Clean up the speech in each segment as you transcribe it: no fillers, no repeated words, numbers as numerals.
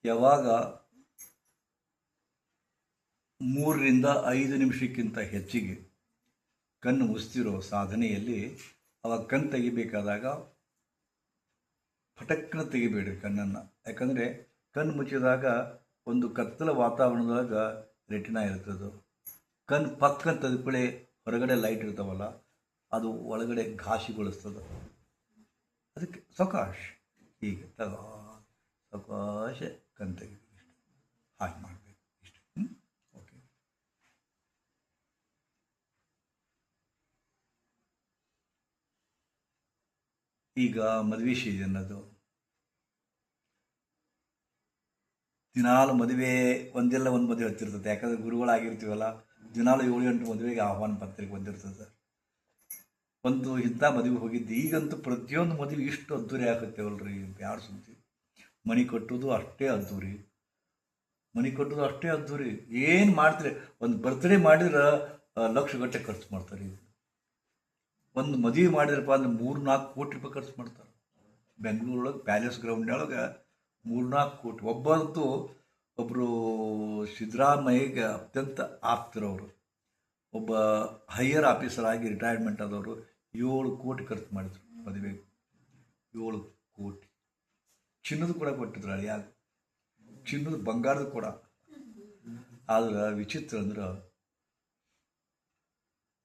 ಯಾವಾಗ 3ರಿಂದ 5 ನಿಮಿಷಕ್ಕಿಂತ ಹೆಚ್ಚಿಗೆ ಕಣ್ಣು ಮುಚ್ತಿರೋ ಸಾಧನೆಯಲ್ಲಿ ಅವಾಗ ಕಣ್ಣು ತೆಗಿಬೇಕಾದಾಗ ಪಟಕ್ಕನ ತೆಗಿಬೇಡ್ರಿ ಕಣ್ಣನ್ನು. ಯಾಕಂದರೆ ಕಣ್ಣು ಮುಚ್ಚಿದಾಗ ಒಂದು ಕತ್ತಲ ವಾತಾವರಣದಾಗ ರೆಟಿನಾ ಇರ್ತದೆ. ಕಣ್ಣು ಪಕ್ಕನ ತೆಗೆದುಕೊಳ್ಳಿ, ಹೊರಗಡೆ ಲೈಟ್ ಇರ್ತಾವಲ್ಲ, ಅದು ಒಳಗಡೆ ಘಾಸಿಗೊಳಿಸ್ತದೆ. ಅದಕ್ಕೆ ಸಾವಕಾಶ ಹೀಗೆ ಸಾವಕಾಶ ಕಣ್ಣು ತೆಗಿಬೇಕು, ಇಷ್ಟು ಹಾಗೆ ಮಾಡಬೇಕು, ಇಷ್ಟು. ಓಕೆ. ಈಗ ಮದುವೆ ಸೀಸನ್ ಅದು. ದಿನಾಲು ಮದುವೆ ಒಂದೆಲ್ಲ ಒಂದು ಮದುವೆ ಹತ್ತಿರ್ತದೆ. ಯಾಕಂದರೆ ಗುರುಗಳಾಗಿರ್ತೀವಲ್ಲ, ದಿನಾಲು 7-8 ಮದುವೆಗೆ ಆಹ್ವಾನ ಪತ್ರಿಕೆ ಬಂದಿರ್ತದೆ. ಒಂದು ಇಂಥ ಮದುವೆ ಹೋಗಿದ್ದೆ. ಈಗಂತೂ ಪ್ರತಿಯೊಂದು ಮದುವೆ ಇಷ್ಟು ಅದ್ದೂರಿ ಆಗುತ್ತೇವಲ್ರಿ, ಯಾರು ಸುದ್ದಿ. ಮನೆ ಕಟ್ಟೋದು ಅಷ್ಟೇ ಅದ್ದೂರಿ, ಏನು ಮಾಡ್ತಾರೆ. ಒಂದು ಬರ್ತ್ಡೇ ಮಾಡಿದ್ರೆ ಲಕ್ಷಗಟ್ಟಲೆ ಖರ್ಚು ಮಾಡ್ತಾರೆ. ಒಂದು ಮದುವೆ ಮಾಡಿದ್ರಪ್ಪ ಅಂದ್ರೆ 3-4 ಕೋಟಿ ರೂಪಾಯಿ ಖರ್ಚು ಮಾಡ್ತಾರೆ. ಬೆಂಗಳೂರೊಳಗೆ ಪ್ಯಾಲೇಸ್ ಗ್ರೌಂಡ್ನೊಳಗೆ 3-4 ಕೋಟಿ. ಒಬ್ಬರು ಸಿದ್ದರಾಮಯ್ಯಗೆ ಅತ್ಯಂತ ಆಪ್ತರವರು, ಒಬ್ಬ ಹೈಯರ್ ಆಫೀಸರ್ ಆಗಿ ರಿಟೈರ್ಮೆಂಟ್ ಆದವರು 7 ಕೋಟಿ ಖರ್ಚು ಮಾಡಿದ್ರು ಮದುವೆಗೆ. 7 ಕೋಟಿ. ಚಿನ್ನದ ಕೂಡ ಕೊಟ್ಟಿದ್ರು, ಅಳಿಯಾಗ ಚಿನ್ನದ ಬಂಗಾರದ ಕೂಡ. ಆದ್ರೆ ವಿಚಿತ್ರ ಅಂದ್ರೆ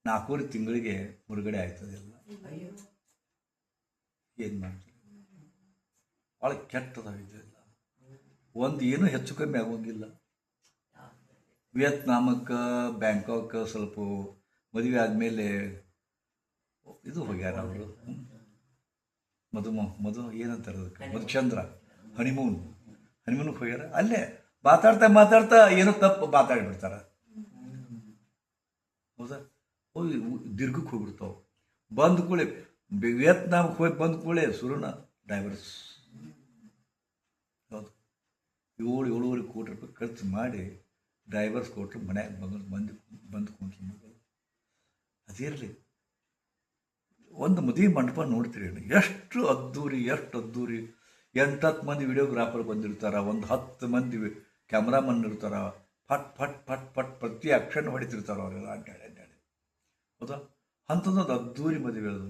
4 ತಿಂಗಳಿಗೆ ಮುರುಗಡೆ ಆಯ್ತದೆ ಎಲ್ಲ. ಏನು ಮಾಡ್ತಾರೆ, ಭಾಳ ಕೆಟ್ಟದಾವ ಇದೆಲ್ಲ. ಒಂದು ಏನೂ ಹೆಚ್ಚು ಕಮ್ಮಿ ಆಗೋಂಗಿಲ್ಲ. ವಿಯತ್ನಾಮಕ್ಕೆ ಬ್ಯಾಂಕಾಕ್ ಸ್ವಲ್ಪ ಮದುವೆ ಆದಮೇಲೆ ಇದು ಹೋಗ್ಯಾರ ಅವರು, ಮಧು ಏನಂತಾರೆ ಅದಕ್ಕೆ, ಮಧುಚಂದ್ರ ಹನಿಮೂನ್ಗೆ ಹೋಗ್ಯಾರ. ಅಲ್ಲೇ ಮಾತಾಡ್ತಾ ಏನೋ ತಪ್ಪು ಮಾತಾಡಿಬಿಡ್ತಾರೆ. ಹೌದಾ, ಹೋಗಿ ದೀರ್ಘಕ್ಕೆ ಹೋಗ್ಬಿಡ್ತಾವೆ. ಬಂದ ಕೂಡಲೇ ವಿಯತ್ನಾಮಕ್ಕೆ ಹೋಗಿ ಬಂದ ಕೂಡಲೇ ಸುರುನ ಡೈವರ್ಸ್. ಹೌದು, 7-7.5 ಕೋಟಿ ರೂಪಾಯಿ ಖರ್ಚು ಮಾಡಿ ಡೈವರ್ಸ್ ಕೊಟ್ಟರು. ಮನ್ಯಾಗ ಬಂದು ಕುಂತ್ರು ಮಗಳು. ಅದಿರಲಿ, ಒಂದು ಮದುವೆ ಮಂಟಪ ನೋಡ್ತೀರಿ, ಎಷ್ಟು ಅದ್ದೂರಿ. 8-10 ಮಂದಿ ವಿಡಿಯೋಗ್ರಾಫರ್ ಬಂದಿರ್ತಾರೆ, ಒಂದು 10 ಮಂದಿ ಕ್ಯಾಮ್ರಾಮನ್ ಇರ್ತಾರೆ. ಫಟ್ ಫಟ್ ಫಟ್ ಫಟ್ ಪ್ರತಿ ಅಕ್ಷರ ಹೊಡಿತಿರ್ತಾರೆ ಅವರೆಲ್ಲ ಅಡ್ಡಾಡಿ. ಹೌದಾ, ಅಂಥದ್ದೊಂದು ಅದ್ದೂರಿ ಮದುವೆ ಅದು.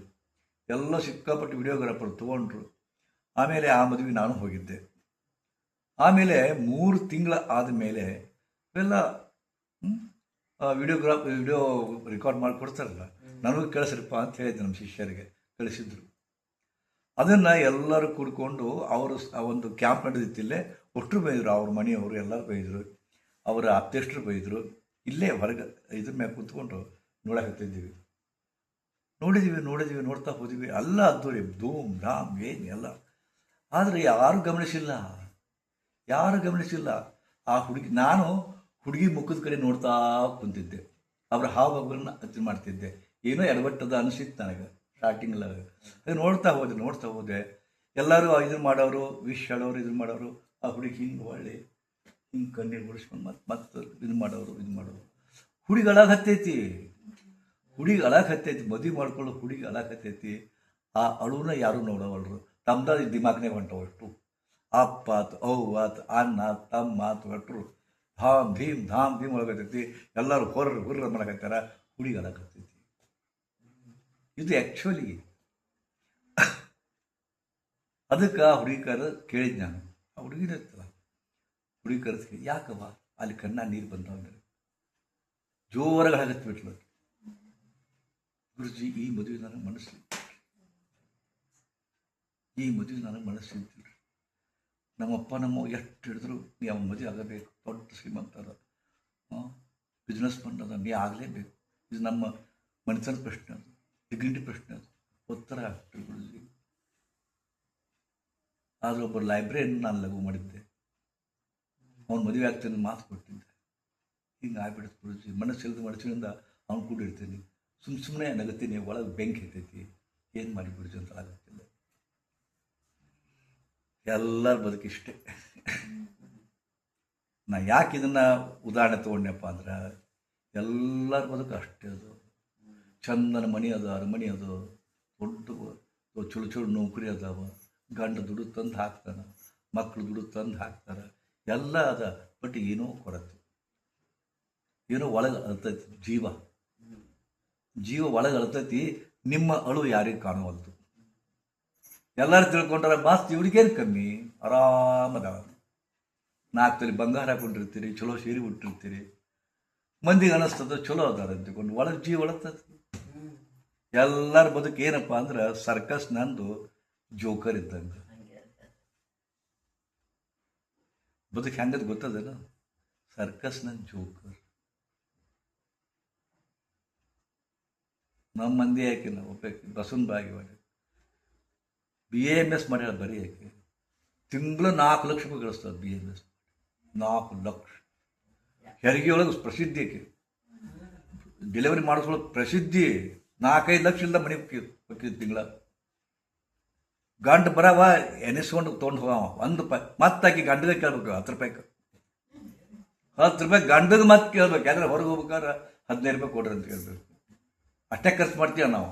ಎಲ್ಲ ಸಿಕ್ಕಾಪಟ್ಟು ವಿಡಿಯೋಗ್ರಾಫರ್ ತೊಗೊಂಡ್ರು. ಆಮೇಲೆ ಆ ಮದುವೆ ನಾನು ಹೋಗಿದ್ದೆ. ಆಮೇಲೆ 3 ತಿಂಗಳ ಆದಮೇಲೆ ಇವೆಲ್ಲ ವಿಡಿಯೋ ರೆಕಾರ್ಡ್ ಮಾಡಿ ಕೊಡ್ತಾರಲ್ಲ, ನನಗೂ ಕಳಿಸ್ರಪ್ಪ ಅಂತ ಹೇಳಿದ್ದೆ. ನಮ್ಮ ಶಿಷ್ಯರಿಗೆ ಕಳಿಸಿದ್ರು. ಅದನ್ನು ಎಲ್ಲರೂ ಕೂಡ್ಕೊಂಡು ಅವರು ಒಂದು ಕ್ಯಾಂಪ್ ನಡೆದಿತ್ತಿಲ್ಲೇ ಒಟ್ಟರು ಬೈದರು. ಅವ್ರ ಮನೆಯವರು ಎಲ್ಲರೂ ಬೈದರು, ಅವರ ಅಧ್ಯಕ್ಷರು ಬೈದರು. ಇಲ್ಲೇ ಹೊರಗೆ ಇದ್ರ ಮೇಲೆ ಕೂತ್ಕೊಂಡು ನೋಡಕತ್ತಿದ್ದೀವಿ. ನೋಡ್ತಾ ಹೋದಿವಿ. ಎಲ್ಲ ಅದ್ದೂರಿ, ಧೂಮ್ ಧಾಮ್ ಏನು ಎಲ್ಲ. ಆದರೆ ಯಾರೂ ಗಮನಿಸಿಲ್ಲ. ಆ ನಾನು ಹುಡುಗಿ ಮುಖದ ಕಡೆ ನೋಡ್ತಾ ಕುಂತಿದ್ದೆ. ಅವರ ಹಾವಗಳನ್ನು ಅಚ್ಚು ಮಾಡ್ತಿದ್ದೆ. ಏನೋ ಎಡವಟ್ಟದ ಅನಿಸಿತ್ತು ನನಗೆ ಸ್ಟಾರ್ಟಿಂಗಲ್ಲಿ. ಅದು ನೋಡ್ತಾ ಹೋದೆ. ಎಲ್ಲರೂ ಇದನ್ನು ಮಾಡೋರು, ವಿಶ್ ಹೇಳೋರು, ಇದನ್ನು ಮಾಡೋರು. ಆ ಹುಡುಗಿ ಹಿಂಗೆ ಹೊಳ್ಳಿ ಹಿಂಗೆ ಕಣ್ಣೀರು ಬಿಡಿಸ್ಕೊಂಡು ಮತ್ತೆ ಇದು ಮಾಡೋರು. ಹುಡುಗಿ ಅಳಾಗತ್ತೈತಿ. ಮದುವೆ ಮಾಡ್ಕೊಳ್ಳೋ ಹುಡುಗಿ ಅಳಾಕತ್ತೈತಿ. ಆ ಅಳುನ ಯಾರೂ ನೋಡೋವಲ್ರು. ತಮ್ಮದ ದಿಮಾಕ್ನಾಗ ಹೊಂಟವಷ್ಟು. ಅಪ್ಪ ಆತು, ಅವ್ವ ಆತು, ಅಣ್ಣ ಆತು, ತಮ್ಮ ಆತು, ಹೊಟ್ಟರು ಧಾಮ್ ಭೀಮ್ ಒಳಗತ್ತೈತಿ. ಎಲ್ಲರೂ ಹುರ್ರ ಮಾಡಕತ್ತಾರ. ಹುಡುಗಿ ಅಳಾಕತ್ತೈತಿ. ಇದು ಆ್ಯಕ್ಚುಲಿ ಅದಕ್ಕೆ ಆ ಹುಡುಗಿ ಕೇಳಿದ್ ನಾನು. ಆ ಹುಡುಗಿನ ಇರ್ತಲ್ಲ, ಹುಡುಗಿ ಕರೆದು ಯಾಕವ್ವ ಅಲ್ಲಿ ಕಣ್ಣ ನೀರು ಬಂದವಂದ್ರೆ ಜೋರಾಗಿ ಹಗತ್ಬಿಟ್ಲು. ಗುರುಜಿ, ಈ ಮದುವೆ ನನಗೆ ಮನಸ್ಸಿಲ್ಲ. ನಮ್ಮಪ್ಪ ಎಷ್ಟು ಹಿಡಿದ್ರು ನೀ ಅವನ ಮದುವೆ ಆಗಬೇಕು. ದೊಡ್ಡ ಶ್ರೀಮಂತರ, ಬಿಸ್ನೆಸ್ ಅದ, ನೀ ಆಗಲೇಬೇಕು. ಇದು ನಮ್ಮ ಮನುಷ್ಯನ ಪ್ರಶ್ನೆ, ಅದು ಡಿಗ್ನಿಟಿ ಪ್ರಶ್ನೆ, ಅದು ಉತ್ತರ ಆಗ್ತದೆ ಗುರುಜಿ. ಆದರೆ ಒಬ್ಬ ಲೈಬ್ರರಿಯನ್ನು ನಾನು ಲಘು ಮಾಡಿದ್ದೆ. ಅವನ ಮದುವೆ ಆಗ್ತಾನೆ ಮಾತು ಕೊಟ್ಟಿದ್ದೆ. ಹಿಂಗೆ ಆಗ್ಬಿಡುತ್ತೆ ಗುರುಜಿ. ಮನಸ್ಸಿಲ್ಲದ ಮನಸ್ಸಿನಿಂದ ಅವ್ನು ಕೂಡಿರ್ತೀನಿ. ಸುಮ್ಮನೆ ನಗತೀನಿ, ಒಳಗೆ ಬೆಂಕಿ ಇರ್ತೈತಿ. ಏನು ಮಾಡಿ ಗುರುಜಿ ಅಂತ ಆಗುತ್ತಿಲ್ಲ. ಎಲ್ಲರ ಬದುಕಿಷ್ಟೇ. ನಾ ಯಾಕೆ ಇದನ್ನು ಉದಾಹರಣೆ ತೊಗೊಂಡೆಪ್ಪ ಅಂದ್ರೆ, ಎಲ್ಲರ ಬದುಕು ಅಷ್ಟೇ. ಅದು ಚಂದನ ಮನೆ ಅದು, ಅರಮನೆ ಅದು, ದೊಡ್ಡ ಚುಳು ನೌಕರಿ ಅದಾವ. ಗಂಡ ದುಡ್ಡು ತಂದು ಹಾಕ್ತಾನೆ, ಮಕ್ಕಳು ದುಡ್ಡು ತಂದು ಹಾಕ್ತಾರೆ. ಎಲ್ಲ ಅದ, ಬಟ್ ಏನೋ ಕೊರತೆ, ಏನೋ ಒಳಗೆ ಅಳ್ತೈತಿ. ಜೀವ ಒಳಗೆ ಅಳ್ತೈತಿ. ನಿಮ್ಮ ಅಳು ಯಾರಿಗೆ ಕಾಣುವಲ್ತು. ಎಲ್ಲರೂ ತಿಳ್ಕೊಂಡ್ರೆ ಮಾಸ್ತ್ ಇವ್ರಿಗೇನು ಕಮ್ಮಿ, ಆರಾಮದ. 4 ತೊಲೆ ಬಂಗಾರ ಹಾಕೊಂಡಿರ್ತೀರಿ, ಚಲೋ ಸೀರೆ ಉಟ್ಟಿರ್ತೀರಿ, ಮಂದಿಗೆ ಅನ್ನಿಸ್ತದ ಚಲೋ ಅದಾರ ಅಂತಿಕೊಂಡು ಒಳಗೆ ಜೀವ ಒಳಗ್ತದೆ. ಎಲ್ಲರ ಬದುಕು ಏನಪ್ಪ ಅಂದ್ರೆ ಸರ್ಕಸ್ ನಂದು ಜೋಕರ್ ಇದ್ದಂಗೆ. ಬದುಕು ಹೆಂಗದ್ ಗೊತ್ತದೇನು? ಸರ್ಕಸ್ ನನ್ನ ಜೋಕರ್. ನಮ್ಮ ಮಂದಿ ಯಾಕೆ ನಾವು ಒಬ್ಬಾಕಿ ಬಸವನ ಬಾಗಿವಾಡಿ BAMS ಮಾಡ್ಯಾಳ. ಬರೀ ಯಾಕೆ ತಿಂಗಳು 4 ಲಕ್ಷ ರೂಪಾಯಿ ಗಳಿಸ್ತದೆ. BAMS 4 ಲಕ್ಷ. ಹೆರಿಗೆ ಒಳಗೆ ಪ್ರಸಿದ್ಧಿ ಆಕೆ. ಡೆಲಿವರಿ ಮಾಡಿಸ್ಕೊಳ್ಳೋಕೆ ಪ್ರಸಿದ್ಧಿ. 4-5 ಲಕ್ಷ ಇಲ್ಲದ ಮನೆ ಹೋಗ್ತಿದ್ದು ತಿಂಗಳ. ಗಂಡು ಬರವ ಎನಿಸ್ಕೊಂಡು ತೊಗೊಂಡು ಹೋಗವ 1 ರೂಪಾಯಿ. ಮತ್ತೆ ಆಕಿ ಗಂಡಗೆ ಕೇಳ್ಬೇಕು 10 ರೂಪಾಯಿಗೆ. 10 ರೂಪಾಯಿ ಗಂಡಗೆ ಮತ್ತೆ ಕೇಳ್ಬೇಕು. ಯಾಕಂದ್ರೆ ಹೊರಗೆ ಹೋಗ್ಬೇಕಾದ್ರೆ 15 ರೂಪಾಯಿ ಕೊಡ್ರಿ ಅಂತ ಕೇಳ್ಬೇಕು. ಅಷ್ಟೇ ಖರ್ಚು ಮಾಡ್ತೀವ ನಾವು.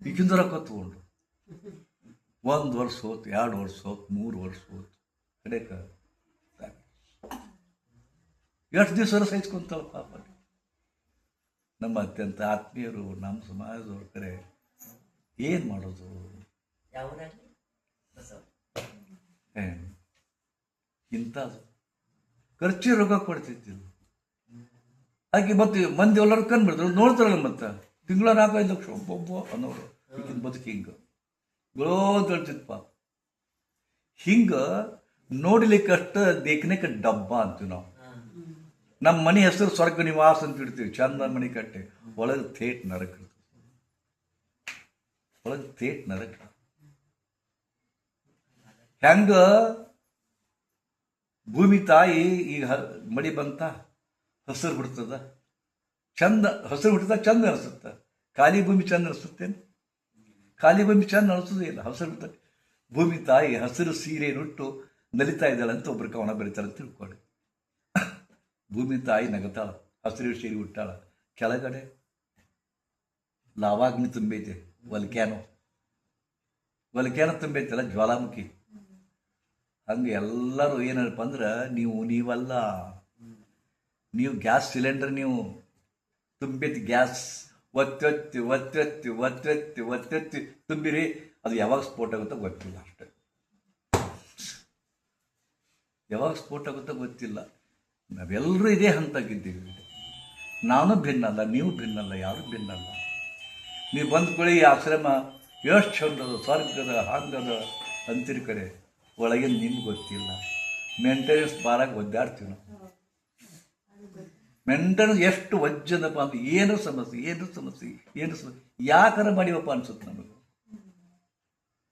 ಈಗಿಂದ ರೊಕ್ಕ ತಗೊಂಡು 1 ವರ್ಷ ಹೋತು, 2 ವರ್ಷ ಹೋತು, 3 ವರ್ಷ ಹೋತು. ಕಡೆಕ ಎಷ್ಟು ದಿವಸ ಸಹಿಸ್ಕೊಂತಾಳ ಪಾಪ. ನಮ್ಮ ಅತ್ಯಂತ ಆತ್ಮೀಯರು, ನಮ್ಮ ಸಮಾಜದವ್ರ ಕರೆ ಏನು ಮಾಡೋದು? ಇಂಥದ್ದು ಖರ್ಚಿ ರೋಗ ಕೊಡ್ತಿದ್ದಿಲ್ಲ. ಹಾಗೆ ಮತ್ತೆ ಮಂದಿ ಎಲ್ಲರೂ ಕಂಡುಬಿಡ್ತಾರೆ, ನೋಡ್ತಾರಲ್ಲ. ಮತ್ತೆ ತಿಂಗಳ 4-5 ಲಕ್ಷ ಒಬ್ಬೊಬ್ಬ ಅನ್ನೋರು. ಈಗಿನ ಬದುಕು ಹಿಂಗೆ ಗುಳೋ ತಳ್ತಿತ್ತು ಪಾಪ. ಹಿಂಗೆ ನೋಡ್ಲಿಕ್ಕಷ್ಟ ದೇಖನೆಕ ಡಬ್ಬ ಅಂತೀವಿ ನಾವು. ನಮ್ಮ ಮನೆ ಹೆಸರು ಸ್ವರ್ಗ ನಿವಾಸ ಅಂತ ಇಡ್ತೀವಿ, ಚಂದ ಮನೆ ಕಟ್ಟೆ. ಒಳಗೆ ಥೇಟ್ ನರಕ ಇರ್ತದೆ. ಒಳಗೆ ಥೇಟ್ ನರಕ. ಹೆಂಗ ಭೂಮಿ ತಾಯಿ ಈಗ ಮಡಿ ಬಂತ ಹಸಿರು ಬಿಡ್ತದ, ಚಂದ ಹಸಿರು ಬಿಡ್ತದ, ಚಂದ ಅನಿಸುತ್ತ. ಖಾಲಿ ಭೂಮಿ ಚಂದ ಅನಿಸುತ್ತೇನು? ಖಾಲಿ ಭೂಮಿ ಚಂದ ಅನಿಸೋದೇ ಇಲ್ಲ. ಹಸಿರು ಬಿಡ್ತದೆ. ಭೂಮಿ ತಾಯಿ ಹಸಿರು ಸೀರೆ ನುಟ್ಟು ನಲಿತಾ ಇದ್ದಾಳೆ ಅಂತ ಒಬ್ರು ಕವನ ಬರೀತಾಳೆ ಅಂತ ತಿಳ್ಕೊಳ್ಳಿ. ಭೂಮಿ ತಾಯಿ ನಗತಾಳ, ಹಸಿರು ಸೀರೆ ಉಟ್ಟಾಳ. ಕೆಳಗಡೆ ಲಾವಾಗ್ನಿ ತುಂಬೈತೆ, ಒಲ್ಕ್ಯಾನೋ ತುಂಬೈತಲ್ಲ, ಜ್ವಾಲಾಮುಖಿ. ಹಂಗೆ ಎಲ್ಲರೂ ಏನಪ್ಪ ಅಂದ್ರೆ ನೀವಲ್ಲ, ನೀವು ಗ್ಯಾಸ್ ಸಿಲಿಂಡರ್ ನೀವು ತುಂಬೈತಿ. ಗ್ಯಾಸ್ ಒತ್ತಿ ತುಂಬಿರಿ. ಅದು ಯಾವಾಗ ಸ್ಫೋಟ ಆಗುತ್ತೋ ಗೊತ್ತಿಲ್ಲ. ಅಷ್ಟೆ, ಯಾವಾಗ ಸ್ಫೋಟ ಆಗುತ್ತೋ ಗೊತ್ತಿಲ್ಲ. ನಾವೆಲ್ಲರೂ ಇದೇ ಹಂತಾಗಿದ್ದೀವಿ. ನಾನು ಭಿನ್ನಲ್ಲ, ನೀವು ಭಿನ್ನಲ್ಲ, ಯಾರು ಭಿನ್ನಲ್ಲ. ನೀವು ಬಂದ್ಕೊಳ್ಳಿ ಈ ಆಶ್ರಮ ಎಷ್ಟು ಚಂದದ, ಸ್ವರ್ಗದ, ಹಾಂಗದ ಅಂತಿರ ಕಡೆ. ಒಳಗಿನ ನಿಮ್ಗೆ ಗೊತ್ತಿಲ್ಲ. ಮೇಂಟೆನೆನ್ಸ್ ಬಾರಾಗಿ ಒದ್ದಾಡ್ತೀವಿ ನಾವು. ಮೇಂಟೆನೆನ್ಸ್ ಎಷ್ಟು ವಜ್ಜದಪ್ಪ ಅಂತ. ಏನು ಸಮಸ್ಯೆ ಯಾಕಾರ ಮಾಡಿವಪ್ಪ ಅನ್ಸುತ್ತೆ ನಮಗೆ.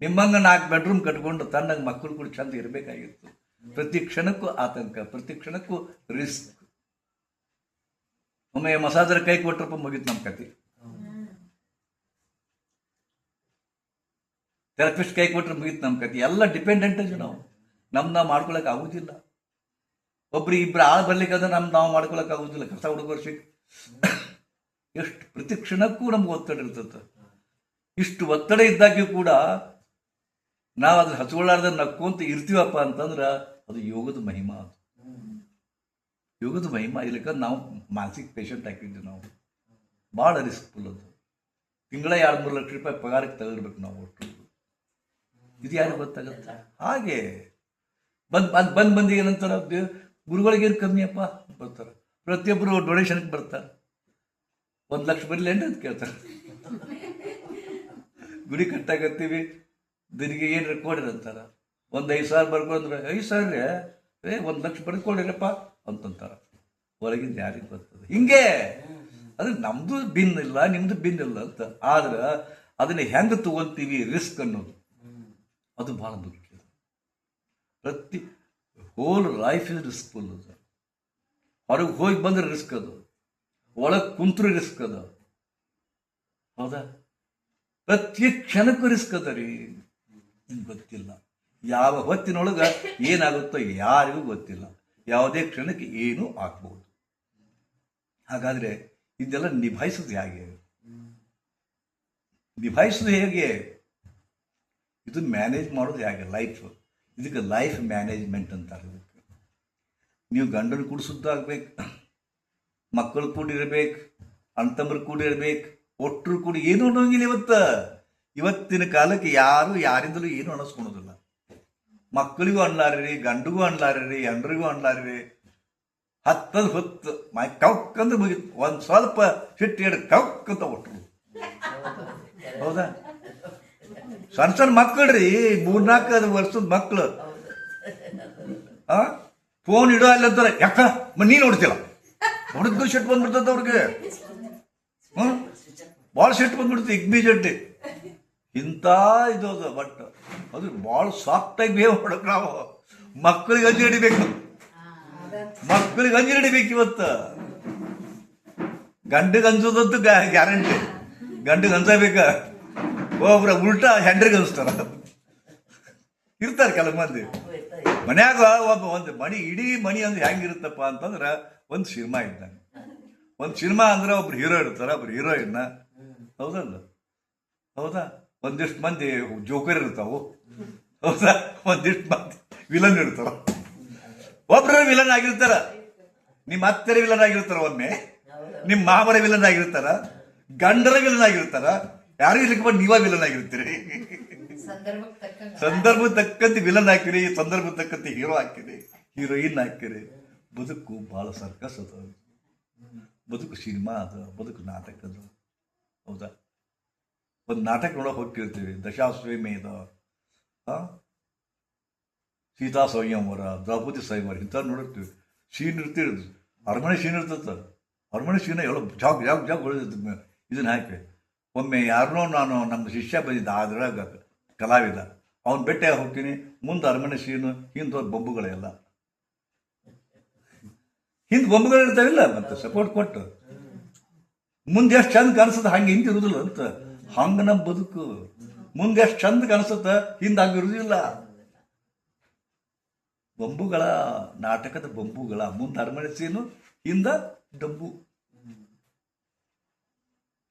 ನಿಮ್ಮಂಗೆ 4 ಬೆಡ್ರೂಮ್ ಕಟ್ಕೊಂಡು ತನ್ನಂಗೆ ಮಕ್ಕಳು ಕೂಡ ಚಂದ ಇರಬೇಕಾಗಿತ್ತು. ಪ್ರತಿ ಕ್ಷಣಕ್ಕೂ ಆತಂಕ, ಪ್ರತಿ ಕ್ಷಣಕ್ಕೂ ರಿಸ್ಕ್. ಒಮ್ಮೆ ಮಸಾಜರ್ ಕೈ ಕೊಟ್ಟರಪ್ಪ ಮುಗಿತು ನಮ್ಮ ಕತೆ. ಥೆರಪಿಸ್ಟ್ ಕೈ ಕೊಟ್ಟರೆ ಮುಗಿತು ನಮ್ಮ ಕತೆ. ಎಲ್ಲ ಡಿಪೆಂಡೆಂಟ್ ನಾವು. ನಾವು ಮಾಡ್ಕೊಳಕ್ಕೆ ಆಗುದಿಲ್ಲ. ಒಬ್ರು ಇಬ್ಬರು ಆಳು ಬರ್ಲಿಕ್ಕಂದ್ರೆ ನಾವು ಮಾಡ್ಕೊಳಕ್ಕೆ ಆಗುದಿಲ್ಲ. ಕಸ ಹುಡುಗರು ಎಷ್ಟು ಪ್ರತಿ ಕ್ಷಣಕ್ಕೂ ನಮ್ಗೆ ಒತ್ತಡ ಇರ್ತದೆ. ಇಷ್ಟು ಒತ್ತಡ ಇದ್ದಾಗ್ಯೂ ಕೂಡ ನಾವು ಅದ್ರ ಹಚ್ಕೊಳ್ಳಾರ್ದ ನಕ್ಕೊಂತ ಇರ್ತೀವಪ್ಪ ಅಂತಂದ್ರೆ ಅದು ಯೋಗದ ಮಹಿಮಾ. ಅದು ಯೋಗದ ಮಹಿಮಾ. ಇರ್ಲಿಕ್ಕ ನಾವು ಮಾನಸಿಕ ಪೇಷಂಟ್ ಹಾಕಿದ್ವಿ. ನಾವು ಭಾಳ ರಿಸ್ಕ್ಫುಲ್. ಅದು ತಿಂಗಳ 2-3 ಲಕ್ಷ ರೂಪಾಯಿ ಪಗಾರಕ್ಕೆ ತಗೊಳ್ಬೇಕು ನಾವು ಒಟ್ಟು. ಇದು ಯಾರಿಗೆ ಗೊತ್ತಾಗುತ್ತೆ? ಹಾಗೆ ಬಂದು ಏನಂತಾರ, ಗುರುಗಳಿಗೇನು ಕಮ್ಮಿಯಪ್ಪ ಬರ್ತಾರೆ. ಪ್ರತಿಯೊಬ್ಬರು ಡೊನೇಷನ್ಗೆ ಬರ್ತಾರೆ. 1 ಲಕ್ಷ ಬರಲಿ ಅಂತ ಕೇಳ್ತಾರೆ. ಗುಡಿ ಕಟ್ಟಾಕತ್ತೀವಿ, ದಿನಿಗೆ ಏನು ರೆಕಾರ್ಡ್ ಅಂತಾರೆ. 5,000 ಬರ್ಕೊಂಡ್ರೆ 5,000 1 ಲಕ್ಷ ಬರ್ಕೊಡಿರಪ್ಪ ಅಂತಂತಾರೆ. ಹೊರಗಿಂದ ಯಾರಿಗೆ ಬರ್ತದೆ? ಹಿಂಗೆ ಅದು ನಮ್ಮದು ಭಿನ್ನ ಇಲ್ಲ, ನಿಮ್ಮದು ಭಿನ್ನ ಇಲ್ಲ ಅಂತ. ಆದ್ರೆ ಅದನ್ನ ಹೆಂಗೆ ತಗೊಳ್ತೀವಿ ರಿಸ್ಕ್ ಅನ್ನೋದು ಅದು ಭಾಳ ಮುಖ್ಯ. ಪ್ರತಿ ಹೋಲ್ ಲೈಫ್ ಇಸ್ ರಿಸ್ಕ್ಫುಲ್. ಅದು ಹೊರಗೆ ಹೋಗಿ ಬಂದ್ರೆ ರಿಸ್ಕ್, ಅದು ಒಳಗೆ ಕುಂತ್ರು ರಿಸ್ಕ್ ಅದ. ಹೌದಾ? ಪ್ರತಿ ಕ್ಷಣಕ್ಕೂ ರಿಸ್ಕ್ ಅದ ರೀ. ನಿಮ್ಗೆ ಗೊತ್ತಿಲ್ಲ ಯಾವ ಹೊತ್ತಿನೊಳಗೆ ಏನಾಗುತ್ತೋ ಯಾರಿಗೂ ಗೊತ್ತಿಲ್ಲ. ಯಾವುದೇ ಕ್ಷಣಕ್ಕೆ ಏನೂ ಆಗ್ಬೋದು. ಹಾಗಾದರೆ ಇದೆಲ್ಲ ನಿಭಾಯಿಸೋದು ಹೇಗೆ? ಇದು ಮ್ಯಾನೇಜ್ ಮಾಡೋದು ಹೇಗೆ? ಲೈಫ್. ಇದಕ್ಕೆ ಲೈಫ್ ಮ್ಯಾನೇಜ್ಮೆಂಟ್ ಅಂತಾರೆ. ನೀವು ಗಂಡನ ಕೂಡ ಶುದ್ಧ ಆಗ್ಬೇಕು, ಮಕ್ಕಳು ಕೂಡ ಇರಬೇಕು, ಅಣ್ತಂಬರು ಕೂಡ ಇರಬೇಕು, ಒಟ್ಟರು ಕೂಡ ಏನು ಅನ್ನೋಂಗಿಲ್ಲ. ಇವತ್ತಿನ ಕಾಲಕ್ಕೆ ಯಾರು ಯಾರಿಂದಲೂ ಏನು ಅನ್ನಿಸ್ಕೊಳೋದಿಲ್ಲ. ಮಕ್ಕಳಿಗೂ ಅನ್ಲಾರ್ರಿ, ಗಂಡಿಗೂ ಅನ್ಲಾರ್ರಿ, ಹೆಂಡ್ರಿಗೂ ಅನ್ಲಾರ್ರಿ. ಹತ್ತದ ಹೊತ್ತು ಕೌಕ್ಕಂದ್ರೆ ಮುಗಿತು. ಒಂದು ಸ್ವಲ್ಪ ಸಿಟ್ಟು ಹಿಡಿದು ಕೌಕ್ಕಂತ ಒಟ್ಟರು. ಹೌದಾ? ಸಣ್ಣ ಸಣ್ಣ ಮಕ್ಕಳ್ರಿ, 3-4 ವರ್ಷದ ಮಕ್ಕಳು ಫೋನ್ ಇಡೋ ಅಲ್ಲಿ ಅಂತಾರೆ. ಯಾಕ ನೀನು ನೋಡ್ತಿಲ್ಲ, ಹೊಡೆದು ಸಿಟ್ಟು ಬಂದ್ಬಿಡ್ತದ ಅವ್ರಿಗೆ. ಭಾಳ ಸಿಟ್ಟು ಬಂದ್ಬಿಡ್ತದೆ ಇಮ್ಮಿಡಿಯೇಟ್ಲಿ. ಇಂಥ ಇದು ಅದು. ಬಟ್ ಅದು ಭಾಳ ಸಾಫ್ಟಾಗಿ ಬಿಹೇವ್ ಮಾಡೋಕೆ ನಾವು ಮಕ್ಕಳಿಗೆ ಅಂಜಿ ಹಿಡಿಬೇಕು. ಮಕ್ಕಳಿಗೆ ಅಂಜಿ ಹಿಡಿಬೇಕು. ಇವತ್ತು ಗಂಡಿಗೆ ಅನ್ಸೋದಂತೂ ಗ್ಯಾರಂಟಿ. ಗಂಡಿಗೆ ಅನ್ಸಬೇಕ, ಒಬ್ರ ಉಲ್ಟಾ ಹೆಂಡ್ರಿಗೆ ಅನ್ಸ್ತಾರ. ಇರ್ತಾರೆ ಕೆಲವು ಮಂದಿ ಮನ್ಯಾಗ. ಒಂದು ಮಣಿ, ಇಡೀ ಮಣಿ ಅಂದ್ರೆ ಹೆಂಗಿರುತ್ತಪ್ಪ ಅಂತಂದ್ರೆ ಒಂದು ಸಿನಿಮಾ ಇದ್ದಂಗೆ. ಒಂದು ಸಿನಿಮಾ ಅಂದ್ರೆ ಒಬ್ರು ಹೀರೋ ಇರ್ತಾರ, ಒಬ್ರು ಹೀರೋಯಿನ್ನ. ಹೌದಲ್ಲ? ಹೌದಾ? ಒಂದಿಷ್ಟು ಮಂದಿ ಜೋಕರ್ ಇರ್ತಾವು. ಹೌದಾ? ಒಂದಿಷ್ಟು ಮಂದಿ ವಿಲನ್ ಇರ್ತಾರ. ಒಬ್ರು ವಿಲನ್ ಆಗಿರ್ತಾರ. ನಿಮ್ಮ ಅತ್ತೆರ ವಿಲನ್ ಆಗಿರ್ತಾರ, ಒಮ್ಮೆ ನಿಮ್ಮ ಮಾಮರ ವಿಲನ್ ಆಗಿರ್ತಾರ, ಗಂಡರ ವಿಲನ್ ಆಗಿರ್ತಾರ. ಯಾರು ಇರ್ಲಿಕ್ಕೆ ಬಂದು ನೀವ ವಿಲನ್ ಆಗಿರ್ತೀರಿ. ಸಂದರ್ಭ ತಕ್ಕಂತೆ ವಿಲನ್ ಹಾಕಿರಿ, ಸಂದರ್ಭ ತಕ್ಕಂತೆ ಹೀರೋ ಹಾಕಿರಿ, ಹೀರೋಯಿನ್ ಹಾಕಿರಿ. ಬದುಕು ಬಹಳ ಸರ್ಕಸ್ ಅದ. ಬದುಕು ಸಿನಿಮಾ ಅದ, ಬದುಕು ನಾಟಕ ಅದ. ಹೌದಾ? ಒಂದು ನಾಟಕ ನೋಡೋಕೆ ಹೋಗ್ತಿರ್ತೀವಿ. ದಶಾಶ್ವಮೇಧ, ಸೀತಾ ಸಂಯಮವರ, ದ್ರೌಪದಿ ಸ್ವಯಂವರ ಇಂಥವ್ರು ನೋಡಿರ್ತೀವಿ. ಸೀನ್ ಇರ್ತಿರೋದು, ಅರಮನೆ ಸೀನ್ ಇರ್ತದ. ಅರಮನೆ ಸೀನ ಎಲ್ಲ ಜಾಗ್ ಜಾಗ್ ಜಾಗ್ ಹೊಡೆದಿದ್ದು ಇದನ್ನ ಹಾಕಿ. ಒಮ್ಮೆ ಯಾರನ್ನೋ ನಾನು ನಮ್ಮ ಶಿಷ್ಯ ಬಂದಿದ್ದ, ಅದ್ರಾಗ ಕಲಾವಿದ, ಅವ್ನು ಭೇಟಿಯಾಗಿ ಹೋಗ್ತೀನಿ. ಮುಂದೆ ಅರಮನೆ ಸೀನು, ಹಿಂದೆ ಬೊಂಬುಗಳೆಲ್ಲ, ಹಿಂದೆ ಬೊಂಬುಗಳು ಇರ್ತಾವಿಲ್ಲ, ಮತ್ತೆ ಸಪೋರ್ಟ್ ಕೊಟ್ಟು ಮುಂದೆ ಎಷ್ಟು ಚಂದ ಕಾಣಿಸುತ್ತೆ ಹಂಗೆ ಹಿಂದೆ ಇರುದಿಲ್ಲ ಅಂತ. ಹಂಗ ನಮ್ಮ ಬದುಕು. ಮುಂದೆ ಎಷ್ಟು ಚಂದ ಕಾಣಿಸುತ್ತ, ಹಿಂದೆ ಹಂಗೆ ಇರುದಿಲ್ಲ. ಬೊಂಬುಗಳ ನಾಟಕದ ಬೊಂಬುಗಳ ಮುಂದೆ ಅರಮನೆ ಸೀನು, ಹಿಂದ ಡಬ್ಬು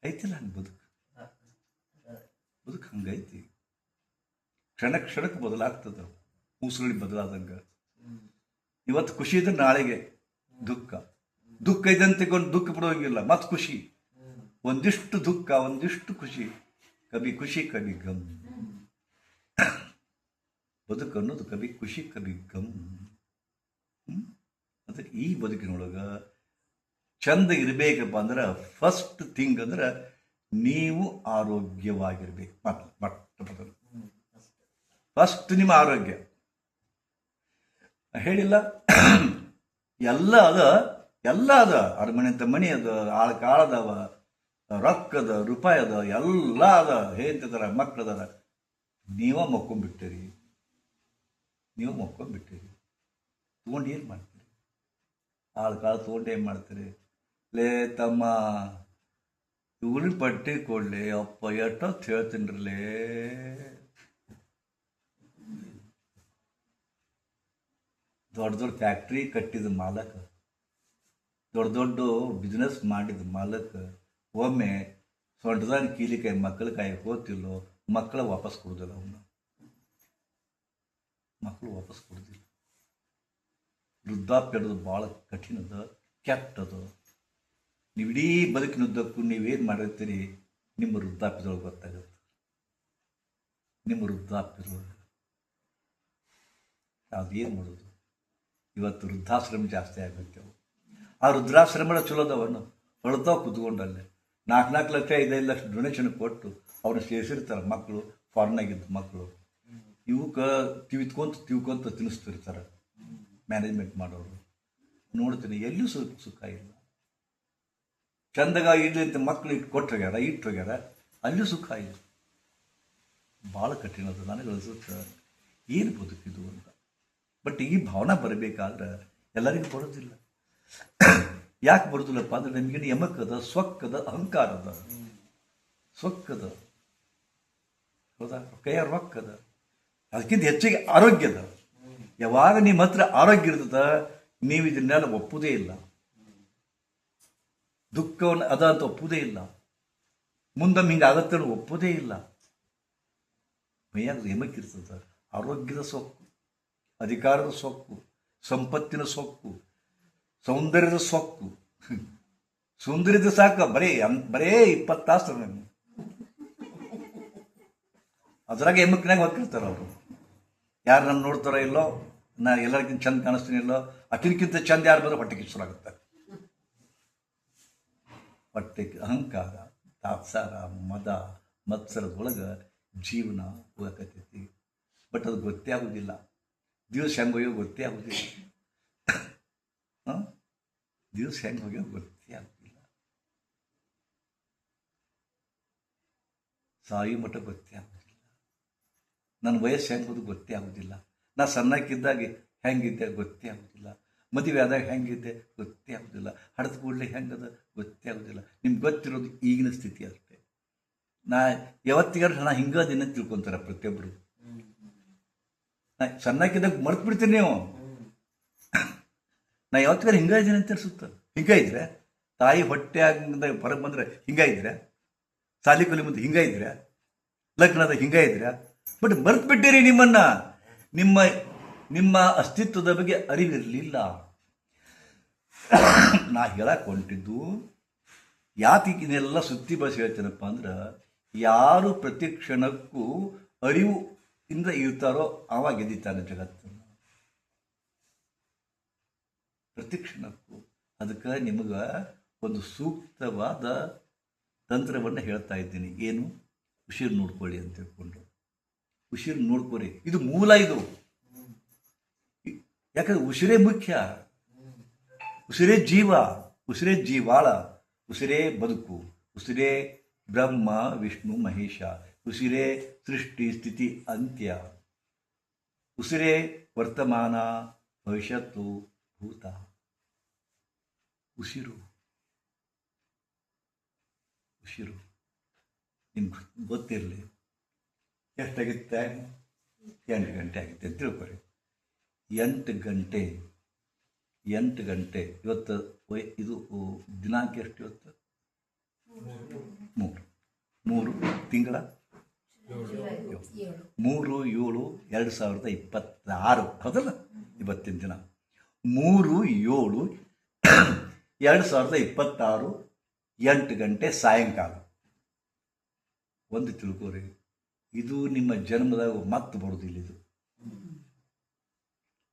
ಐತಿಲ್ಲ. ಹಂಗೆ ಬದುಕು. ಬದುಕು ಹಂಗೈತಿ. ಕ್ಷಣಕ್ಕೆ ಬದಲಾಗ್ತದ. ಮೂಸುಗಳಿ ಬದಲಾದಂಗ. ಇವತ್ತು ಖುಷಿ ಇದ್ರೆ ನಾಳೆಗೆ ದುಃಖ. ದುಃಖ ಇದಂತೆಗೊಂಡು ದುಃಖ ಪಡೋಂಗಿಲ್ಲ. ಮತ್ತೆ ಖುಷಿ, ಒಂದಿಷ್ಟು ದುಃಖ, ಒಂದಿಷ್ಟು ಖುಷಿ. ಕಬಿ ಖುಷಿ ಕಬಿ ಗಮ್. ಬದುಕು ಅನ್ನೋದು ಕಬಿ ಖುಷಿ ಕಬಿ ಗಮ್. ಅದಕ್ಕೆ ಈ ಬದುಕಿನೊಳಗ ಚಂದ ಇರಬೇಕಪ್ಪ ಅಂದ್ರೆ ಫಸ್ಟ್ ಥಿಂಗ್ ಅಂದ್ರೆ ನೀವು ಆರೋಗ್ಯವಾಗಿರ್ಬೇಕು. ಮೊಟ್ಟ ಫಸ್ಟ್ ನಿಮ್ಮ ಆರೋಗ್ಯ. ಹೇಳಿಲ್ಲ, ಎಲ್ಲ ಅದ. ಅರಮನೆ ಅಂತ ಮನಿ ಅದ, ಕಾಳದವ, ರೊಕ್ಕದ, ರೂಪಾಯಿ ಅದ, ಎಲ್ಲ ಅದ. ಹೇಳ್ತಿದಾರ, ಮಕ್ಕಳದಾರ. ನೀವ ಮಕ್ಕೊಂಡ್ಬಿಟ್ಟಿರಿ. ತೊಗೊಂಡು ಏನು ಮಾಡ್ತೀರಿ? ಕಾಳ ತೊಗೊಂಡು ಏನು ಮಾಡ್ತೀರಿ? ಲೇ ತಮ್ಮ, ಇವ್ರ ಪಟ್ಟಿ ಕೊಡ್ಲಿ ಅಪ್ಪ, ಎಷ್ಟೊತ್ತು ಹೇಳ್ತೀನ್ರಲೇ. ದೊಡ್ಡ ಫ್ಯಾಕ್ಟ್ರಿ ಕಟ್ಟಿದ ಮಾಲಕ, ದೊಡ್ಡ ಬಿಸ್ನೆಸ್ ಮಾಡಿದ ಮಾಲಕ ಒಮ್ಮೆ ಸೊಂಟದಾನ ಕೀಲಿಕಾಯಿ ಮಕ್ಕಳ ಕಾಯಿ ಹೋತಿಲ್ಲೋ, ಮಕ್ಕಳು ವಾಪಸ್ ಕೊಡುದಿಲ್ಲ. ಮಕ್ಕಳು ವಾಪಸ್ ಕೊಡುದಿಲ್ಲ. ವೃದ್ಧಾಪ್ಯ ಅನ್ನೋದು ಭಾಳ ಕಠಿಣದ, ಕೆಟ್ಟದ. ನೀವು ಇಡೀ ಬದುಕಿನುದ್ದಕ್ಕೂ ನೀವೇನು ಮಾಡಿರ್ತೀರಿ, ನಿಮ್ಮ ವೃದ್ಧಾಪ್ಯದೊಳಗೆ ಗೊತ್ತಾಗುತ್ತೆ. ನಿಮ್ಮ ವೃದ್ಧಾಪ್ಯದೊಳಗೆ ಅದೇನು ಮಾಡೋದು? ಇವತ್ತು ವೃದ್ಧಾಶ್ರಮ ಜಾಸ್ತಿ ಆಗ್ಬಿಡ್ತೇವೆ. ಆ ವೃದ್ಧಾಶ್ರಮ ಚಲೋದವನ್ನು ಹೊಳ್ತಾವ್ ಕೂತ್ಕೊಂಡಲ್ಲೇ 4 ಲಕ್ಷ 5 ಲಕ್ಷ ಡೊನೇಷನ್ ಕೊಟ್ಟು ಅವ್ರನ್ನ ಸೇರಿಸಿರ್ತಾರೆ. ಮಕ್ಕಳು ಫಾರಿನಾಗಿದ್ದ ಮಕ್ಕಳು ಇವಕ್ಕೆ ತಿವ್ಕೊಂತ ತಿನ್ನಿಸ್ತಿರ್ತಾರೆ ಮ್ಯಾನೇಜ್ಮೆಂಟ್ ಮಾಡೋರು. ನೋಡ್ತೀನಿ, ಎಲ್ಲಿಯೂ ಸುಖ ಇಲ್ಲ. ಚಂದಗ ಇಡ್ಲಿ ಅಂತ ಮಕ್ಕಳು ಇಟ್ಟು ಹೋಗ್ಯಾರ, ಅಲ್ಲಿಯೂ ಸುಖ ಇಲ್ಲ. ಭಾಳ ಕಠಿಣದು. ನನಗೆ ಅನಿಸುತ್ತೆ ಏನು ಬದುಕಿದು ಅಂತ. ಬಟ್ ಈ ಭಾವನೆ ಬರಬೇಕಾದ್ರೆ ಎಲ್ಲರಿಗೂ ಬರೋದಿಲ್ಲ. ಯಾಕೆ ಬರೋದಿಲ್ಲಪ್ಪ ಅಂದ್ರೆ ನಮಗೇನು ಯಮಕದ, ಸ್ವಕ್ಕದ, ಅಹಂಕಾರದ, ಸ್ವಕ್ಕದ. ಹೌದಾ? ಕೈಯ ರೊಕ್ಕದ, ಅದಕ್ಕಿಂತ ಹೆಚ್ಚಿಗೆ ಆರೋಗ್ಯದ. ಯಾವಾಗ ನಿಮ್ಮ ಹತ್ರ ಆರೋಗ್ಯ ಇರ್ತದ, ನೀವು ಇದನ್ನೆಲ್ಲ ಒಪ್ಪುವುದೇ ಇಲ್ಲ. ದುಃಖವನ್ನು ಅದ ಅಂತ ಒಪ್ಪುವುದೇ ಇಲ್ಲ. ಮುಂದೊಮ್ಮೆ ಹಿಂಗೆ ಆಗತ್ತೆ ಒಪ್ಪುವುದೇ ಇಲ್ಲ. ಮೈಯಾಗ ಯಮಕ್ಕಿರ್ತದ. ಆರೋಗ್ಯದ ಸೊಕ್ಕು, ಅಧಿಕಾರದ ಸೊಕ್ಕು, ಸಂಪತ್ತಿನ ಸೊಕ್ಕು, ಸೌಂದರ್ಯದ ಸೊಕ್ಕು, ಸುಂದರಿದ ಸಾಕು, ಬರೇ 20 ತಾಸು ನಾನು ಅದ್ರಾಗ ಎಮ್ಮಕ್ನಾಗ ಹೋಗಿರ್ತಾರ ಅವರು. ಯಾರು ನನ್ನ ನೋಡ್ತಾರೋ ಇಲ್ಲೋ, ನಾ ಎಲ್ಲರಿಗಿಂತ ಚಂದ ಕಾಣಿಸ್ತೀನಿ ಇಲ್ಲೋ, ಅಕ್ಕಿನಕ್ಕಿಂತ ಚಂದ ಯಾರು ಬಂದ್ರೆ ಹೊಟ್ಟೆ ಕಿಚ್ಚರಾಗುತ್ತೆ. ಹೊಟ್ಟೆ ಅಹಂಕಾರ, ತಾತ್ಸಾರ, ಮದ ಮತ್ಸರದೊಳಗೆ ಜೀವನ ಹೋಗಕತ್ತೈತಿ. ಬಟ್ ಅದು ಗೊತ್ತೇ ಆಗುದಿಲ್ಲ. ದಿವಸ ಹೆಂಗೆ ಹೋಗ್ಯೋ ಗೊತ್ತೇ ಆಗುದಿಲ್ಲ. ದಿವಸ ಹೆಂಗೆ ಹೋಗ್ಯೋ ಗೊತ್ತೇ ಆಗುದಿಲ್ಲ. ಸಾಯಿ ಮಠ ಗೊತ್ತೇ ಆಗುದಿಲ್ಲ. ನನ್ನ ವಯಸ್ಸು ಹೆಂಗೋದು ಗೊತ್ತೇ ಆಗುದಿಲ್ಲ. ನಾ ಸಣ್ಣಕ್ಕಿದ್ದಾಗೆ ಹೆಂಗಿದ್ದೆ ಗೊತ್ತೇ ಆಗುದಿಲ್ಲ. ಮದುವೆ ಆದಾಗ ಹೆಂಗಿದ್ದೆ ಗೊತ್ತೇ ಆಗುದಿಲ್ಲ. ಹಡದ ಕೂಡಲೇ ಹೆಂಗದ ಗೊತ್ತೇ ಆಗುದಿಲ್ಲ. ನಿಮ್ಗೆ ಗೊತ್ತಿರೋದು ಈಗಿನ ಸ್ಥಿತಿ ಅಷ್ಟೇ. ನಾ ಯಾವತ್ತಿಗಾರ ನಾ ಹಿಂಗದಿನ ತಿಳ್ಕೊಂತಾರ ಪ್ರತಿಯೊಬ್ಬರು. ನಾ ಸಣ್ಣಕ್ಕಿದ್ದಾಗ ಮರ್ತು ಬಿಡ್ತೀನಿ ನೀವು. ನಾ ಯಾವತ್ತಿಗಾರ ಹಿಂಗ ಇದ್ದೀನಿ ಅಂತ ಅನ್ಸುತ್ತ. ಹಿಂಗ ಇದ್ರೆ ತಾಯಿ ಹೊಟ್ಟೆ ಆಗಿಂದ ಹೊರಗೆ ಬಂದ್ರೆ ಹಿಂಗ ಇದ್ರೆ, ಸಾಲಿ ಕಲಿ ಮುಂದೆ ಹಿಂಗ ಇದ್ರೆ, ಲಗ್ನದ ಹಿಂಗ ಇದ್ರೆ, ಬಟ್ ಮರ್ತು ಬಿಟ್ಟಿರಿ ನಿಮ್ಮನ್ನ. ನಿಮ್ಮ ಅಸ್ತಿತ್ವದ ಬಗ್ಗೆ ಅರಿವಿರಲಿಲ್ಲ. ನಾ ಹೇಳಕ್ ಹೊಂಟಿದ್ದು ಯಾತಿಗೆಲ್ಲ ಸುತ್ತಿ ಬಳಸಿ ಹೇಳ್ತೇನಪ್ಪ ಅಂದ್ರೆ, ಯಾರು ಪ್ರತಿ ಕ್ಷಣಕ್ಕೂ ಅರಿವು ಇಂದ ಇರ್ತಾರೋ ಅವಾಗ ಗೆದ್ದಿತಾನೆ ಜಗತ್ತನ್ನು. ಪ್ರತಿ ಕ್ಷಣಕ್ಕೂ. ಅದಕ್ಕೆ ನಿಮಗೆ ಒಂದು ಸೂಕ್ತವಾದ ತಂತ್ರವನ್ನು ಹೇಳ್ತಾ ಇದ್ದೀನಿ. ಏನು? ಉಸಿರು ನೋಡ್ಕೊಳ್ಳಿ ಅಂತ ಹೇಳ್ಕೊಂಡು. ಉಸಿರು ನೋಡ್ಕೊರಿ. ಇದು ಮೂಲ. ಇದು ಯಾಕಂದ್ರೆ ಉಸಿರೇ ಮುಖ್ಯ. ಉಸಿರೇ ಜೀವ, ಉಸಿರೇ ಜೀವಾಳ, ಉಸಿರೇ ಬದುಕು, ಉಸಿರೇ ಬ್ರಹ್ಮ ವಿಷ್ಣು ಮಹೇಶ, ಉಸಿರೇ ಸೃಷ್ಟಿ ಸ್ಥಿತಿ ಅಂತ್ಯ, ಉಸಿರೇ ವರ್ತಮಾನ ಭವಿಷ್ಯತ್ತು ಭೂತ. ಉಸಿರು ಉಸಿರು ನಿಮ್ಗೆ ಗೊತ್ತಿರಲಿ. ಎಷ್ಟಾಗಿತ್ತು ಟೈಮ್? 8 ಗಂಟೆ ಆಗಿತ್ತು ಅಂತ ತಿಳ್ಕೊರಿ. 8 ಗಂಟೆ ಇವತ್ತು. ಇದು ದಿನಾಂಕ ಎಷ್ಟು ಇವತ್ತು? 3 ತಿಂಗಳ 3/7/2026. ಹೌದಲ್ಲ? ಇವತ್ತಿನ ದಿನ 3/7/2026, 8 ಗಂಟೆ ಸಾಯಂಕಾಲ. ಒಂದು ತಿಳ್ಕೋರಿ, ಇದು ನಿಮ್ಮ ಜನ್ಮದಾಗ ಮತ್ತೆ ಬರೋದಿಲ್ಲ. ಇದು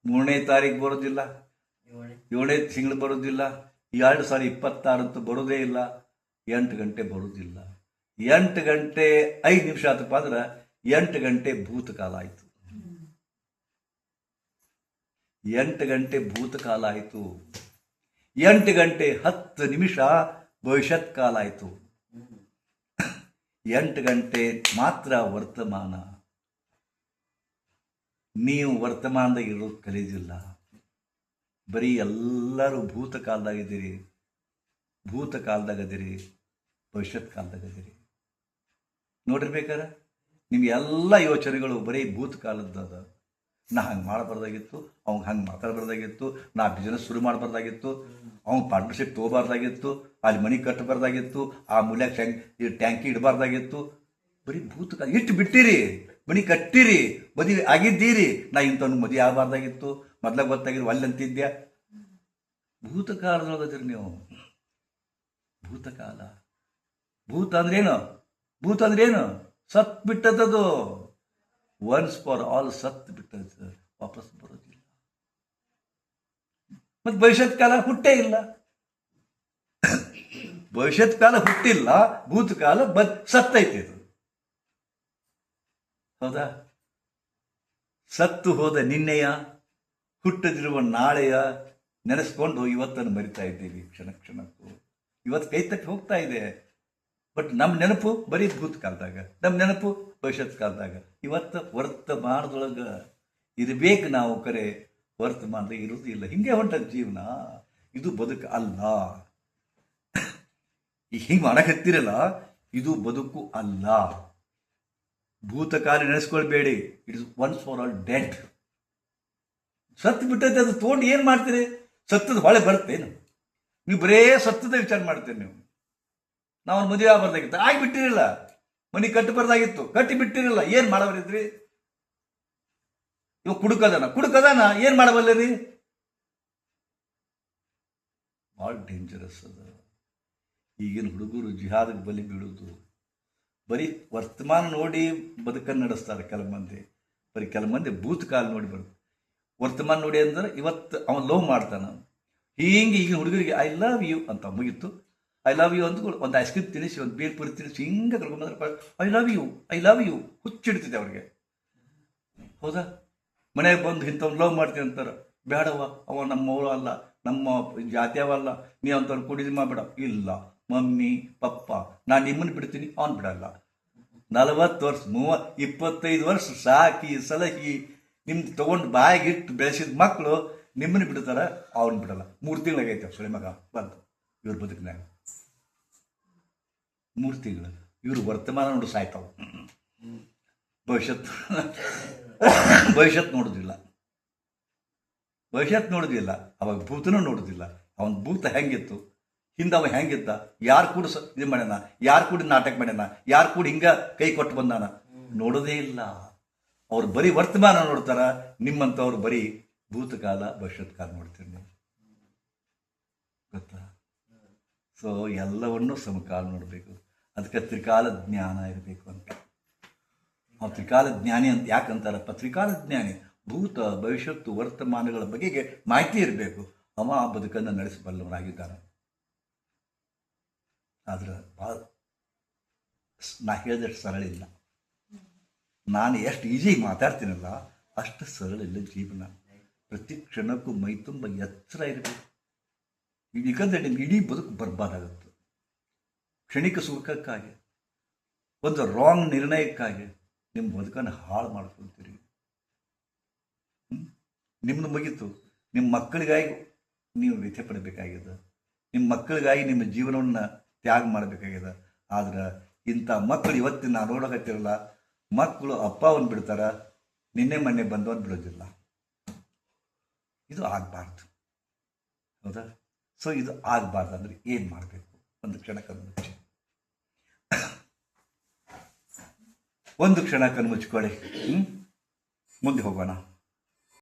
3ನೇ ತಾರೀಕು ಬರೋದಿಲ್ಲ, 7ನೇ ತಿಂಗಳು ಬರೋದಿಲ್ಲ, 2026 ಅಂತೂ ಬರೋದೇ ಇಲ್ಲ. 8 ಗಂಟೆ ಬರೋದಿಲ್ಲ. 8 ಗಂಟೆ 5 ನಿಮಿಷ ಆತಪ್ಪ ಅಂದ್ರೆ 8 ಗಂಟೆ ಭೂತಕಾಲ ಆಯಿತು. 8 ಗಂಟೆ ಭೂತಕಾಲ ಆಯಿತು. 8 ಗಂಟೆ 10 ನಿಮಿಷ ಭವಿಷ್ಯತ್ ಕಾಲ ಆಯಿತು. 8 ಗಂಟೆ ಮಾತ್ರ ವರ್ತಮಾನ. ನೀವು ವರ್ತಮಾನದಾಗ ಇರೋದು ಕಲಿಯೋದಿಲ್ಲ. ಬರೀ ಎಲ್ಲರೂ ಭೂತಕಾಲದಾಗಿದ್ದೀರಿ, ಭವಿಷ್ಯತ್ ಕಾಲದಾಗದಿರಿ. ನೋಡಿರ್ಬೇಕಾರೆ ನಿಮ್ಗೆ ಎಲ್ಲ ಯೋಚನೆಗಳು ಬರೀ ಭೂತಕಾಲದ. ನಾ ಹಂಗೆ ಮಾಡಬಾರ್ದಾಗಿತ್ತು, ಅವ್ನಿಗೆ ಹಂಗೆ ಮಾತಾಡಬಾರ್ದಾಗಿತ್ತು, ನಾ ಬಿಸ್ನೆಸ್ ಶುರು ಮಾಡಬಾರ್ದಾಗಿತ್ತು, ಅವ್ನು ಪಾರ್ಟ್ನರ್ಶಿಪ್ ತೊಗೋಬಾರ್ದಾಗಿತ್ತು, ಅಲ್ಲಿ ಮನೆ ಕಟ್ಟಬಾರ್ದಾಗಿತ್ತು, ಆ ಮೂಲ್ಯಾಗ ಟ್ಯಾಂಕಿ ಇಡಬಾರ್ದಾಗಿತ್ತು. ಬರೀ ಭೂತಕಾಲ. ಇಷ್ಟು ಬಿಟ್ಟಿರಿ, ಮನೆ ಕಟ್ಟಿರಿ, ಮದುವೆ ಆಗಿದ್ದೀರಿ. ನಾ ಇಂಥವ್ನು ಮದುವೆ ಆಗಬಾರ್ದಾಗಿತ್ತು, ಮೊದ್ಲಾಗ ಗೊತ್ತಾಗಿರು ಅಲ್ಲಂತಿದ್ಯಾ. ಭೂತಕಾಲದೊಳಗದಿರಿ ನೀವು. ಭೂತಕಾಲ. ಭೂತ ಅಂದ್ರೇನು? ಸತ್ ಬಿಟ್ಟದದು. ಒನ್ಸ್ ಫಾರ್ ಆಲ್ ಸತ್ ಬಿಟ್ಟದ, ವಾಪಸ್ ಬರೋದಿಲ್ಲ. ಮತ್ತೆ ಭವಿಷ್ಯತ್ ಕಾಲ ಹುಟ್ಟೇ ಇಲ್ಲ. ಭವಿಷ್ಯತ್ ಕಾಲ ಹುಟ್ಟಿಲ್ಲ, ಭೂತಕಾಲ ಸತ್ತೈತಿ. ಇದು ಹೌದಾ? ಸತ್ತು ಹೋದ ನಿನ್ನೆಯ, ಹುಟ್ಟದಿರುವ ನಾಳೆಯ ನೆನೆಸ್ಕೊಂಡು ಇವತ್ತನ್ನು ಮರಿತಾ ಇದ್ದೀವಿ ಕ್ಷಣ ಕ್ಷಣಕ್ಕೂ. ಇವತ್ತು ಕೈ ತಟ್ಟಿ ಹೋಗ್ತಾ ಇದೆ. ಬಟ್ ನಮ್ಮ ನೆನಪು ಬರೀ ಭೂತಕಾಲದಾಗ, ನಮ್ಮ ನೆನಪು ಭವಿಷ್ಯತ್ ಕಾಲದಾಗ. ಇವತ್ತು ವರ್ತಮಾನದೊಳಗೆ ಇರಬೇಕು ನಾವು, ಕರೆ ವರ್ತಮಾನದಾಗ ಇರೋದಿಲ್ಲ. ಹಿಂಗೆ ಹೊಂಟದ ಜೀವನ. ಇದು ಬದುಕು ಅಲ್ಲ. ಹಿಂಗೆ ಮಾಡಕತ್ತಿರಲ್ಲ, ಇದು ಬದುಕು ಅಲ್ಲ. ಭೂತಕಾಲ ನೆನೆಸ್ಕೊಳ್ಬೇಡಿ. It is once for all dead. ಸತ್ತು ಬಿಟ್ಟೈತೆ, ಅದು ತೊಗೊಂಡು ಏನು ಮಾಡ್ತೀರಿ? ಸತ್ತದ ಹೊಳೆ ಬರುತ್ತೇನು? ನೀವು ಬರೇ ಸತ್ತದ ವಿಚಾರ ಮಾಡ್ತೀರಿ. ನೀವು ನಾವು ಮದುವೆ ಆಗಬಾರ್ದಾಗಿತ್ತು, ಆಗಿಬಿಟ್ಟಿರಲಿಲ್ಲ. ಮನೆ ಕಟ್ಟಬಾರ್ದಾಗಿತ್ತು, ಕಟ್ಟಿ ಬಿಟ್ಟಿರಲಿಲ್ಲ. ಏನು ಮಾಡಬಾರಿದ್ರಿ? ಇವಾಗ ಕುಡುಕದಾನ ಏನು ಮಾಡಬಲ್ಲರಿ? ಭಾಳ ಡೇಂಜರಸ್ ಅದ. ಈಗಿನ ಹುಡುಗರು ಜಿಹಾದಿಗೆ ಬಲಿ ಬೀಳೋದು ಬರೀ ವರ್ತಮಾನ ನೋಡಿ ಬದುಕನ್ನು ನಡೆಸ್ತಾರೆ ಕೆಲವು ಮಂದಿ. ಬರೀ ಕೆಲವು ಮಂದಿ ಭೂತಕಾಲ ನೋಡಿ ಬರೋದು. ವರ್ತಮಾನ ನೋಡಿ ಅಂದ್ರೆ ಇವತ್ತು ಅವನು ಲವ್ ಮಾಡ್ತಾನೆ, ಹೀಗೆ ಈಗಿನ ಹುಡುಗರಿಗೆ ಐ ಲವ್ ಯು ಅಂತ ಮುಗೀತು. ಐ ಲವ್ ಯು ಅಂತ ಒಂದು ಐಸ್ ಕ್ರೀಮ್ ತಿನ್ನಿಸಿ, ಒಂದು ಬೇಲ್ಪುರಿ ತಿನ್ನಿಸಿ ಹಿಂಗೆ ಕರ್ಕೊಂಡ್ಬಂದ್ರೆ I love you I love you ಹುಚ್ಚಿಡ್ತಿದೆ ಅವ್ರಿಗೆ. ಹೌದಾ? ಮನೆಗೆ ಬಂದು ಇಂಥವ್ನು ಲವ್ ಮಾಡ್ತೀನಿ ಅಂತಾರೆ. ಬೇಡವ, ಅವ ನಮ್ಮವರು ಅಲ್ಲ, ನಮ್ಮ ಜಾತಿಯವಲ್ಲ, ನೀ ಅಂಥವ್ರು ಕುಡಿದು ಮಾಡಬೇಡ. ಇಲ್ಲ ಮಮ್ಮಿ ಪಪ್ಪ ನಾನು ನಿಮ್ಮನ್ನು ಬಿಡ್ತೀನಿ, ಅವನು ಬಿಡಲ್ಲ. 40 ವರ್ಷ 25 ವರ್ಷ ಸಾಕಿ ಸಲಹಿ ನಿಮ್ದು ತೊಗೊಂಡು ಬಾಯಿಗಿಟ್ಟು ಬೆಳೆಸಿದ ಮಕ್ಕಳು ನಿಮ್ಮನ್ನು ಬಿಡ್ತಾರೆ, ಅವನು ಬಿಡಲ್ಲ. 3 ತಿಂಗಳಾಗೈತೆ ಸೊಳ್ಳೆ ಮಗ ಬಂತು ಇವ್ರ ಬದುಕಿನಾಗ. 3 ತಿಂಗಳು ಇವರು ವರ್ತಮಾನ ನೋಡಿ ಸಾಯ್ತಾವ. ಭವಿಷ್ಯತ್ ನೋಡೋದಿಲ್ಲ. ನೋಡೋದಿಲ್ಲ. ಅವಾಗ ಭೂತನೂ ನೋಡೋದಿಲ್ಲ. ಅವನ ಭೂತ ಹೆಂಗಿತ್ತು, ಹಿಂದೆ ಅವ ಹೆಂಗಿದ್ದ, ಯಾರು ಕೂಡ ಇದು ಮಾಡ್ಯಾನ, ಯಾರು ಕೂಡ ನಾಟಕ ಮಾಡ್ಯಾನ, ಯಾರು ಕೂಡ ಹಿಂಗ ಕೈ ಕೊಟ್ಟು ಬಂದಾನ ನೋಡೋದೇ ಇಲ್ಲ. ಅವ್ರು ಬರೀ ವರ್ತಮಾನ ನೋಡ್ತಾರ. ನಿಮ್ಮಂಥವ್ರು ಬರೀ ಭೂತಕಾಲ ಭವಿಷ್ಯತ್ ಕಾಲ ನೋಡ್ತೀರಿ ನೀವು, ಗೊತ್ತಾ? ಸೊ ಎಲ್ಲವನ್ನೂ ಸಮಕಾಲ ನೋಡಬೇಕು. ಅದಕ್ಕೆ ತ್ರಿಕಾಲ ಜ್ಞಾನ ಇರಬೇಕು ಅಂತ. ಅವ್ರು ತ್ರಿಕಾಲ ಜ್ಞಾನಿ ಅಂತ ಯಾಕಂತಾರಪ್ಪ? ತ್ರಿಕಾಲ ಜ್ಞಾನಿ ಭೂತ ಭವಿಷ್ಯತ್ತು ವರ್ತಮಾನಗಳ ಬಗೆಗೆ ಮಾಹಿತಿ ಇರಬೇಕು. ಅವ ಆ ಬದುಕನ್ನು ನಡೆಸಬಲ್ಲವನಾಗಿದ್ದಾನೆ. ಆದ್ರೆ ಭಾಳ ನಾ ಹೇಳಿದಷ್ಟು ಸರಳ ಇಲ್ಲ. ನಾನು ಎಷ್ಟು ಈಜಿ ಮಾತಾಡ್ತೀನಲ್ಲ ಅಷ್ಟು ಸರಳ ಇಲ್ಲ ಜೀವನ. ಪ್ರತಿ ಕ್ಷಣಕ್ಕೂ ಮೈ ತುಂಬ ಎಚ್ಚರ ಇರಬೇಕು. ಯಾಕಂದರೆ ನಿಮ್ಗೆ ಇಡೀ ಬದುಕು ಬರ್ಬಾದಾಗುತ್ತೆ. ಕ್ಷಣಿಕ ಸುಖಕ್ಕಾಗಿ, ಒಂದು ರಾಂಗ್ ನಿರ್ಣಯಕ್ಕಾಗಿ ನಿಮ್ಮ ಬದುಕನ್ನು ಹಾಳು ಮಾಡ್ಕೊಳ್ತೀರಿ. ನಿಮ್ಮನ್ನು ಮುಗೀತು. ನಿಮ್ಮ ಮಕ್ಕಳಿಗಾಗಿ ನೀವು ವ್ಯಥೆ ಪಡಬೇಕಾಗಿದೆ. ನಿಮ್ಮ ಮಕ್ಕಳಿಗಾಗಿ ನಿಮ್ಮ ಜೀವನವನ್ನು ತ್ಯಾಗ ಮಾಡಬೇಕಾಗಿದೆ. ಆದ್ರೆ ಇಂಥ ಮಕ್ಕಳು ಇವತ್ತಿನ ನಾವು ನೋಡೋಕತ್ತಿರಲ್ಲ. ಮಕ್ಕಳು ಅಪ್ಪವನ್ನು ಬಿಡ್ತಾರ, ನಿನ್ನೆ ಮೊನ್ನೆ ಬಂದವನು ಬಿಡೋದಿಲ್ಲ. ಇದು ಆಗಬಾರ್ದು, ಹೌದಾ? ಸೊ ಇದು ಆಗಬಾರ್ದು ಅಂದರೆ ಏನು ಮಾಡಬೇಕು? ಒಂದು ಕ್ಷಣ ಕಣ್ಮುಚ್ಚಿ, ಒಂದು ಕ್ಷಣ ಕಣ್ಮುಚ್ಕೊಳ್ಳಿ. ಮುಂದೆ ಹೋಗೋಣ.